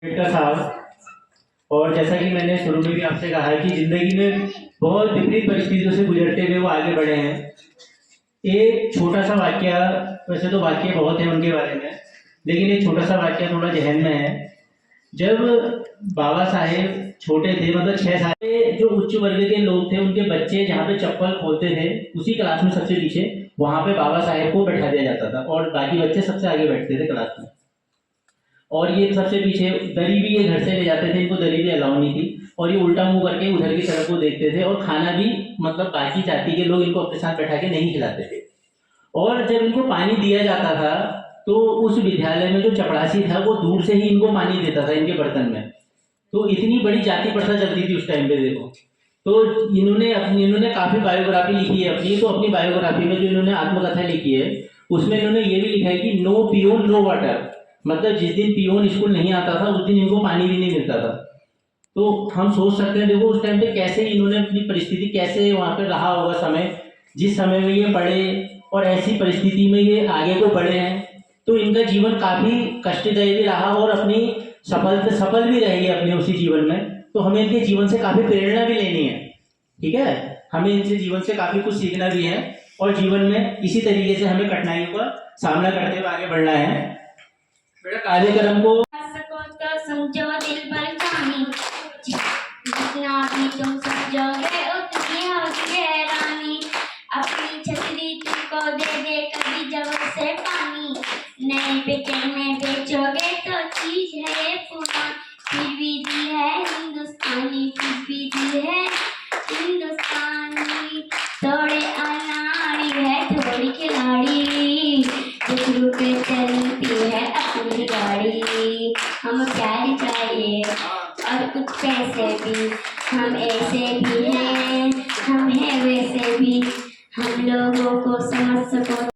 का साहब। और जैसा कि मैंने शुरू में भी आपसे कहा है कि ज़िंदगी में बहुत विपरीत परिस्थितियों से गुजरते हुए वो आगे बढ़े हैं। एक छोटा सा वाक़या, वैसे तो वाक़ये बहुत हैं उनके बारे में, लेकिन एक छोटा सा वाक़या थोड़ा ज़हन में है। जब बाबा साहेब छोटे थे, मतलब 6 साल के, जो उच्च वर्ग के लोग थे उनके बच्चे जहाँ पे चप्पल खोलते थे उसी क्लास में सबसे पीछे, वहाँ पे बाबा साहेब को बैठा दिया जाता था और बाकी बच्चे सबसे आगे बैठते थे क्लास में। और ये सबसे पीछे दरी भी ये घर से ले जाते थे, इनको दरी भी अलाउ नहीं थी, और ये उल्टा मुंह करके उधर की तरफ को देखते थे, और खाना भी मतलब बाकी जाति के लोग इनको अपने साथ बैठा के नहीं खिलाते थे। और जब इनको पानी दिया जाता था तो उस विद्यालय में जो चपरासी था वो दूर से ही इनको पानी देता था इनके बर्तन में। तो इतनी बड़ी जाति प्रथा चलती थी उस टाइम पे, देखो। तो इन्होंने काफ़ी बायोग्राफी लिखी है अपनी। तो अपनी बायोग्राफी में जो इन्होंने आत्मकथा लिखी है उसमें इन्होंने ये भी लिखा है कि नो पियोन नो वाटर, मतलब जिस दिन पियोन स्कूल नहीं आता था उस दिन इनको पानी भी नहीं मिलता था। तो हम सोच सकते हैं, देखो उस टाइम पे कैसे इन्होंने अपनी परिस्थिति, कैसे वहाँ पे रहा होगा समय, जिस समय में ये पढ़े और ऐसी परिस्थिति में ये आगे को बढ़े हैं। तो इनका जीवन काफ़ी कष्टदायी भी रहा और अपनी सफल भी रही है अपने उसी जीवन में। तो हमें इनके जीवन से काफ़ी प्रेरणा भी लेनी है, ठीक है। हमें इनसे जीवन से काफ़ी कुछ सीखना भी है और जीवन में इसी तरीके से हमें कठिनाइयों का सामना करते हुए आगे बढ़ना है। बेटा कार्यक्रम को सको तो समझो दिल भर कहानी, जितना भी तुम समझोगे उतनी होगी हैरानी। अपनी छतरी तुमको दे दे कभी जब से पानी, नए बिके में बेचोगे तो चीज है ये पुरानी। फिर भी दिल है हिंदुस्तानी, फिर भी दिल है हिंदुस्तानी। थोड़े अनाड़ी है थोड़ी खिलाड़ी, जुगनू पे चलती है अपनी गाड़ी। हम प्यार चाहिए और कुछ पैसे भी, हम ऐसे भी हैं हम हैं वैसे भी, हम लोगों को समझ सको।